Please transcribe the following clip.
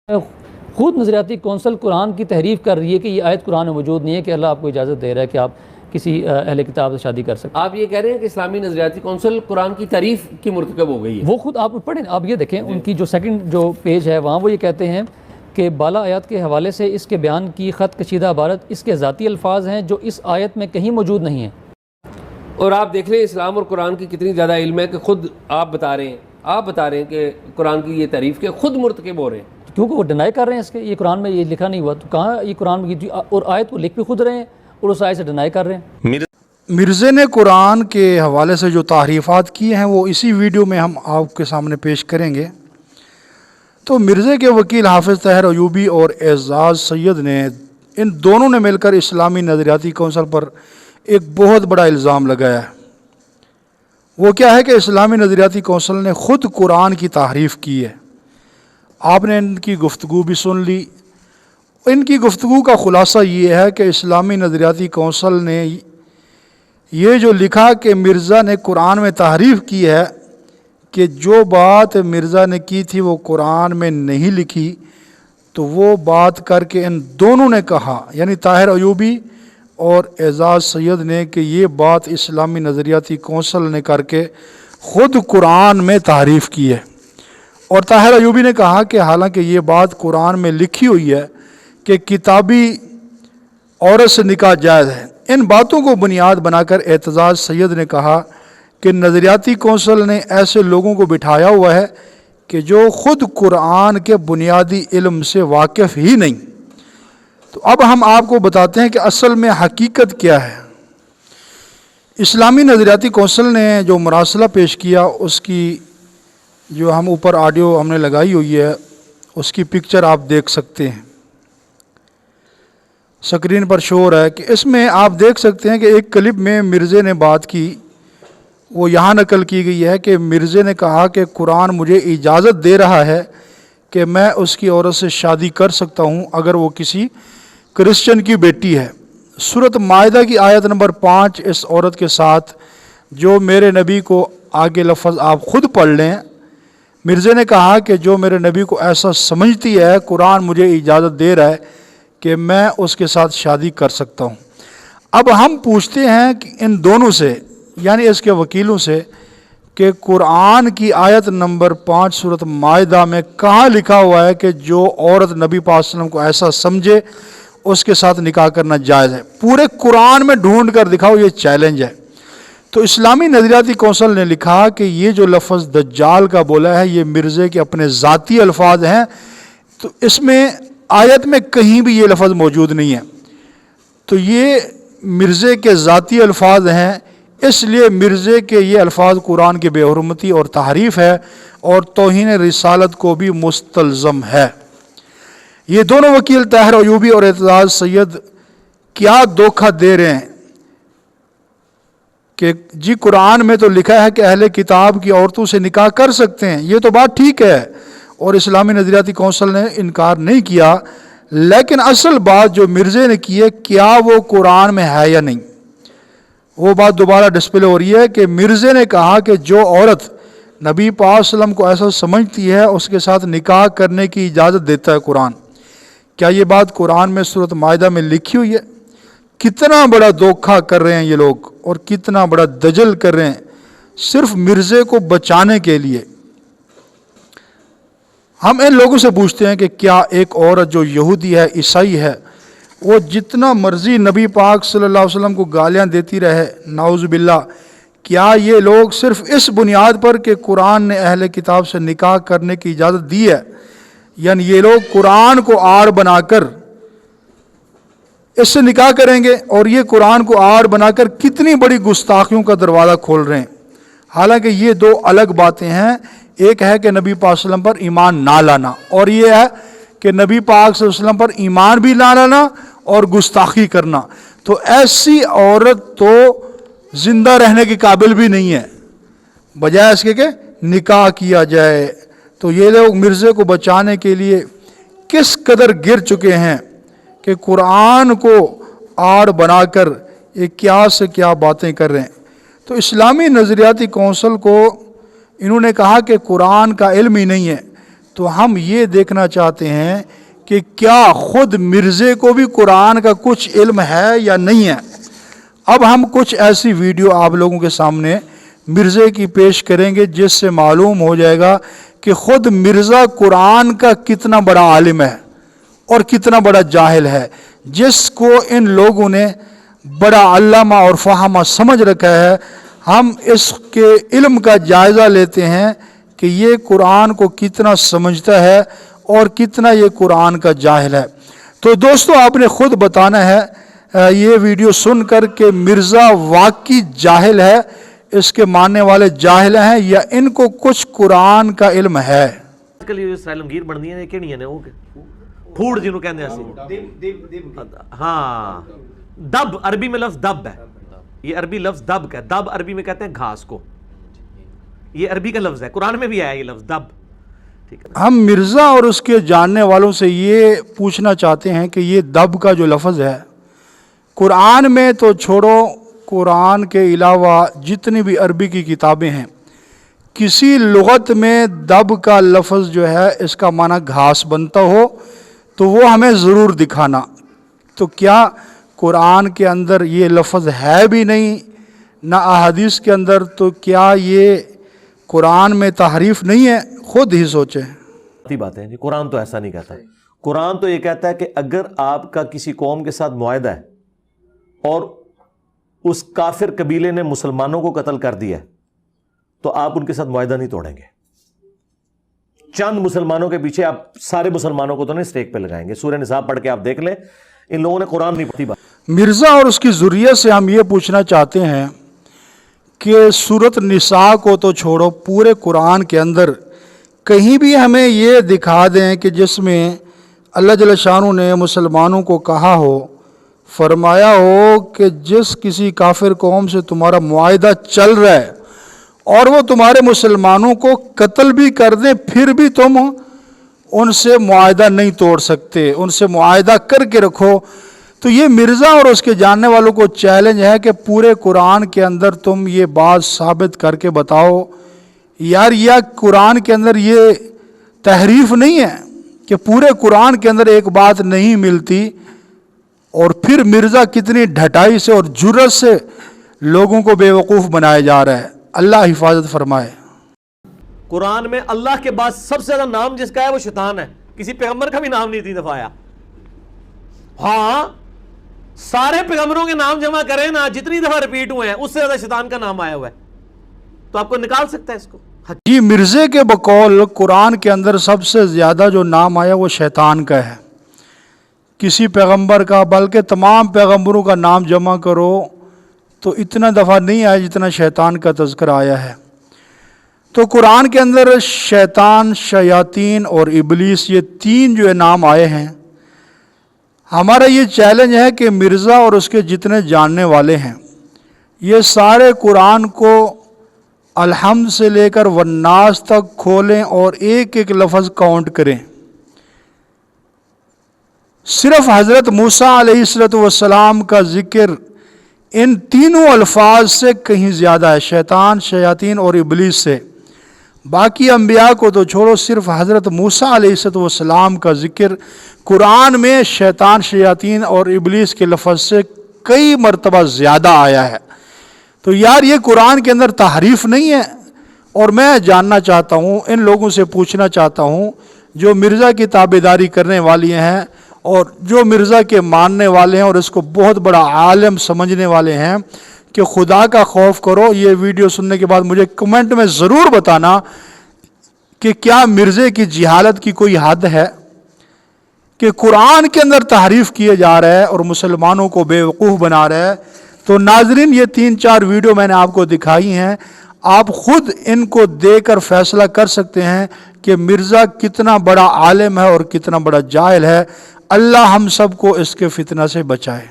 خود نظریاتی کونسل قرآن کی تحریف کر رہی ہے کہ یہ آیت قرآن میں موجود نہیں ہے کہ اللہ آپ کو اجازت دے رہا ہے کہ آپ کسی اہل کتاب سے شادی کر سکتے ہیں۔ آپ یہ کہہ رہے ہیں کہ اسلامی نظریاتی کونسل قرآن کی تعریف کی مرتکب ہو گئی ہے؟ وہ خود آپ پڑھیں، آپ یہ دیکھیں ان کی جو سیکنڈ جو پیج ہے وہاں وہ یہ کہتے ہیں کہ بالا آیات کے حوالے سے اس کے بیان کی خط کشیدہ عبارت اس کے ذاتی الفاظ ہیں جو اس آیت میں کہیں موجود نہیں ہیں۔ اور آپ دیکھ لیں اسلام اور قرآن کی کتنی زیادہ علم ہے کہ خود آپ بتا رہے ہیں کہ قرآن کی یہ تعریف کے خود مرتکب ہو رہے ہیں، کیونکہ وہ ڈینائی کر رہے ہیں اس کے، یہ قرآن میں یہ لکھا نہیں ہوا، تو کہاں یہ قرآن میں اور آیت کو لکھ بھی خود رہے ہیں اور اس آیت سے ڈینائی کر رہے ہیں۔ مرزے نے قرآن کے حوالے سے جو تعریفات کیے ہیں وہ اسی ویڈیو میں ہم آپ کے سامنے پیش کریں گے۔ تو مرزے کے وکیل حافظ طاہر ایوبی اور اعزاز سید نے ان دونوں نے مل کر اسلامی نظریاتی کونسل پر ایک بہت بڑا الزام لگایا ہے۔ وہ کیا ہے کہ اسلامی نظریاتی کونسل نے خود قرآن کی تحریف کی ہے۔ آپ نے ان کی گفتگو بھی سن لی۔ ان کی گفتگو کا خلاصہ یہ ہے کہ اسلامی نظریاتی کونسل نے یہ جو لکھا کہ مرزا نے قرآن میں تحریف کی ہے، کہ جو بات مرزا نے کی تھی وہ قرآن میں نہیں لکھی، تو وہ بات کر کے ان دونوں نے کہا، یعنی طاہر ایوبی اور اعزاز سید نے، کہ یہ بات اسلامی نظریاتی کونسل نے کر کے خود قرآن میں تحریف کی ہے۔ اور طاہر ایوبی نے کہا کہ حالانکہ یہ بات قرآن میں لکھی ہوئی ہے کہ کتابی عورت سے نکاح جائز ہے۔ ان باتوں کو بنیاد بنا کر اعتزاز سید نے کہا کہ نظریاتی کونسل نے ایسے لوگوں کو بٹھایا ہوا ہے کہ جو خود قرآن کے بنیادی علم سے واقف ہی نہیں۔ تو اب ہم آپ کو بتاتے ہیں کہ اصل میں حقیقت کیا ہے۔ اسلامی نظریاتی کونسل نے جو مراسلہ پیش کیا، اس کی جو ہم اوپر آڈیو ہم نے لگائی ہوئی ہے، اس کی پکچر آپ دیکھ سکتے ہیں، سکرین پر شو ہو رہا ہے کہ اس میں آپ دیکھ سکتے ہیں کہ ایک کلپ میں مرزے نے بات کی، وہ یہاں نقل کی گئی ہے کہ مرزے نے کہا کہ قرآن مجھے اجازت دے رہا ہے کہ میں اس کی عورت سے شادی کر سکتا ہوں اگر وہ کسی کرسچن کی بیٹی ہے۔ سورۃ مائدہ کی آیت نمبر 5 اس عورت کے ساتھ جو میرے نبی کو آگے لفظ آپ خود پڑھ لیں۔ مرزے نے کہا کہ جو میرے نبی کو ایسا سمجھتی ہے، قرآن مجھے اجازت دے رہا ہے کہ میں اس کے ساتھ شادی کر سکتا ہوں۔ اب ہم پوچھتے ہیں کہ ان دونوں سے، یعنی اس کے وکیلوں سے، کہ قرآن کی آیت نمبر 5 سورۃ مائدہ میں کہاں لکھا ہوا ہے کہ جو عورت نبی پاک صلی اللہ علیہ وسلم کو ایسا سمجھے اس کے ساتھ نکاح کرنا جائز ہے؟ پورے قرآن میں ڈھونڈ کر دکھاؤ، یہ چیلنج ہے۔ تو اسلامی نظریاتی کونسل نے لکھا کہ یہ جو لفظ دجال کا بولا ہے یہ مرزے کے اپنے ذاتی الفاظ ہیں، تو اس میں آیت میں کہیں بھی یہ لفظ موجود نہیں ہے، تو یہ مرزے کے ذاتی الفاظ ہیں، اس لیے مرزے کے یہ الفاظ قرآن کی بے حرمتی اور تحریف ہے اور توہین رسالت کو بھی مستلزم ہے۔ یہ دونوں وکیل طاہر ایوبی اور اعتزاز سید کیا دھوکہ دے رہے ہیں کہ جی قرآن میں تو لکھا ہے کہ اہل کتاب کی عورتوں سے نکاح کر سکتے ہیں، یہ تو بات ٹھیک ہے اور اسلامی نظریاتی کونسل نے انکار نہیں کیا، لیکن اصل بات جو مرزے نے کی ہے کیا وہ قرآن میں ہے یا نہیں، وہ بات دوبارہ ڈسپلے ہو رہی ہے کہ مرزے نے کہا کہ جو عورت نبی پاک صلی اللہ علیہ وسلم کو ایسا سمجھتی ہے اس کے ساتھ نکاح کرنے کی اجازت دیتا ہے قرآن۔ کیا یہ بات قرآن میں سورۃ مائدہ میں لکھی ہوئی ہے؟ کتنا بڑا دھوکہ کر رہے ہیں یہ لوگ اور کتنا بڑا دجل کر رہے ہیں صرف مرزے کو بچانے کے لیے۔ ہم ان لوگوں سے پوچھتے ہیں کہ کیا ایک عورت جو یہودی ہے، عیسائی ہے، وہ جتنا مرضی نبی پاک صلی اللہ علیہ وسلم کو گالیاں دیتی رہے، نعوذ باللہ، کیا یہ لوگ صرف اس بنیاد پر کہ قرآن نے اہل کتاب سے نکاح کرنے کی اجازت دی ہے، یعنی یہ لوگ قرآن کو آڑ بنا کر اس سے نکاح کریں گے، اور یہ قرآن کو آڑ بنا کر کتنی بڑی گستاخیوں کا دروازہ کھول رہے ہیں؟ حالانکہ یہ دو الگ باتیں ہیں، ایک ہے کہ نبی پاک صلی اللہ علیہ وسلم پر ایمان نہ لانا، اور یہ ہے کہ نبی پاک صلی اللہ علیہ وسلم پر ایمان بھی نہ لانا اور گستاخی کرنا۔ تو ایسی عورت تو زندہ رہنے کے قابل بھی نہیں ہے، بجائے اس کے کہ نکاح کیا جائے۔ تو یہ لوگ مرزے کو بچانے کے لیے کس قدر گر چکے ہیں کہ قرآن کو آڑ بنا کر یہ کیا سے کیا باتیں کر رہے ہیں۔ تو اسلامی نظریاتی کونسل کو انہوں نے کہا کہ قرآن کا علم ہی نہیں ہے، تو ہم یہ دیکھنا چاہتے ہیں کہ کیا خود مرزے کو بھی قرآن کا کچھ علم ہے یا نہیں ہے۔ اب ہم کچھ ایسی ویڈیو آپ لوگوں کے سامنے مرزے کی پیش کریں گے جس سے معلوم ہو جائے گا کہ خود مرزا قرآن کا کتنا بڑا عالم ہے اور کتنا بڑا جاہل ہے، جس کو ان لوگوں نے بڑا علامہ اور فہمہ سمجھ رکھا ہے۔ ہم اس کے علم کا جائزہ لیتے ہیں کہ یہ قرآن کو کتنا سمجھتا ہے اور کتنا یہ قرآن کا جاہل ہے۔ تو دوستو آپ نے خود بتانا ہے یہ ویڈیو سن کر کہ مرزا واقعی جاہل ہے، اس کے ماننے والے جاہل ہیں یا ان کو کچھ قرآن کا علم ہے۔ آج کل یہ سیلمگیر بننی ہے کہ نہیں ہے وہ پھوڑ جنہوں کہتے ہیں ہاں دب، عربی میں لفظ دب ہے، یہ عربی لفظ دب کا ہے، دب عربی میں کہتے ہیں گھاس کو، یہ عربی کا لفظ ہے، قرآن میں بھی آیا یہ لفظ دب۔ ہم مرزا اور اس کے جاننے والوں سے یہ پوچھنا چاہتے ہیں کہ یہ دب کا جو لفظ ہے قرآن میں تو چھوڑو، قرآن کے علاوہ جتنی بھی عربی کی کتابیں ہیں کسی لغت میں دب کا لفظ جو ہے اس کا معنی گھاس بنتا ہو تو وہ ہمیں ضرور دکھانا۔ تو کیا قرآن کے اندر یہ لفظ ہے بھی نہیں نہ احادیث کے اندر، تو کیا یہ قرآن میں تحریف نہیں ہے؟ خود ہی سوچیں۔ بات ہے جی، قرآن تو ایسا نہیں کہتا۔ قرآن تو یہ کہتا ہے کہ اگر آپ کا کسی قوم کے ساتھ معاہدہ ہے اور اس کافر قبیلے نے مسلمانوں کو قتل کر دیا ہے تو آپ ان کے ساتھ معاہدہ نہیں توڑیں گے۔ چند مسلمانوں کے پیچھے آپ سارے مسلمانوں کو تو نہیں اسٹیک پہ لگائیں گے۔ سورہ نساء پڑھ کے آپ دیکھ لیں، ان لوگوں نے قرآن نہیں پڑھی۔ مرزا اور اس کی ذریت سے ہم یہ پوچھنا چاہتے ہیں کہ سورۃ نساء کو تو چھوڑو، پورے قرآن کے اندر کہیں بھی ہمیں یہ دکھا دیں کہ جس میں اللہ جل شانہ نے مسلمانوں کو کہا ہو، فرمایا ہو کہ جس کسی کافر قوم سے تمہارا معاہدہ چل رہا ہے اور وہ تمہارے مسلمانوں کو قتل بھی کر دیں پھر بھی تم ان سے معاہدہ نہیں توڑ سکتے، ان سے معاہدہ کر کے رکھو۔ تو یہ مرزا اور اس کے جاننے والوں کو چیلنج ہے کہ پورے قرآن کے اندر تم یہ بات ثابت کر کے بتاؤ یار، یا قرآن کے اندر یہ تحریف نہیں ہے کہ پورے قرآن کے اندر ایک بات نہیں ملتی، اور پھر مرزا کتنی ڈھٹائی سے اور جرأت سے لوگوں کو بے وقوف بنایا جا رہا ہے۔ اللہ حفاظت فرمائے۔ قرآن میں اللہ کے بعد سب سے زیادہ نام جس کا ہے وہ شیطان ہے، کسی پیغمبر کا بھی نام نہیں 3 دفعہ آیا۔ ہاں سارے پیغمبروں کے نام جمع کریں نا، جتنی دفعہ ریپیٹ ہوئے ہیں اس سے زیادہ شیطان کا نام آیا ہوا ہے، تو آپ کو نکال سکتا ہے اس کو۔ جی مرزے کے بقول قرآن کے اندر سب سے زیادہ جو نام آیا وہ شیطان کا ہے، کسی پیغمبر کا بلکہ تمام پیغمبروں کا نام جمع کرو تو اتنا دفعہ نہیں آیا جتنا شیطان کا تذکرہ آیا ہے۔ تو قرآن کے اندر شیطان، شیاطین اور ابلیس یہ 3 جو نام آئے ہیں۔ ہمارا یہ چیلنج ہے کہ مرزا اور اس کے جتنے جاننے والے ہیں یہ سارے قرآن کو الحمد سے لے کر والناس تک کھولیں اور ایک ایک لفظ کاؤنٹ کریں۔ صرف حضرت موسیٰ علیہ السلام کا ذکر ان تینوں الفاظ سے کہیں زیادہ ہے، شیطان، شیاطین اور ابلیس سے۔ باقی انبیاء کو تو چھوڑو، صرف حضرت موسیٰ علیہ السلام کا ذکر قرآن میں شیطان، شیاطین اور ابلیس کے لفظ سے کئی مرتبہ زیادہ آیا ہے۔ تو یار یہ قرآن کے اندر تحریف نہیں ہے؟ اور میں جاننا چاہتا ہوں، ان لوگوں سے پوچھنا چاہتا ہوں جو مرزا کی تابعداری کرنے والی ہیں اور جو مرزا کے ماننے والے ہیں اور اس کو بہت بڑا عالم سمجھنے والے ہیں، کہ خدا کا خوف کرو۔ یہ ویڈیو سننے کے بعد مجھے کمنٹ میں ضرور بتانا کہ کیا مرزے کی جہالت کی کوئی حد ہے کہ قرآن کے اندر تحریف کیے جا رہا ہے اور مسلمانوں کو بے وقوف بنا رہا ہے۔ تو ناظرین یہ 3-4 ویڈیو میں نے آپ کو دکھائی ہیں، آپ خود ان کو دیکھ کر فیصلہ کر سکتے ہیں کہ مرزا کتنا بڑا عالم ہے اور کتنا بڑا جاہل ہے۔ اللہ ہم سب کو اس کے فتنہ سے بچائے۔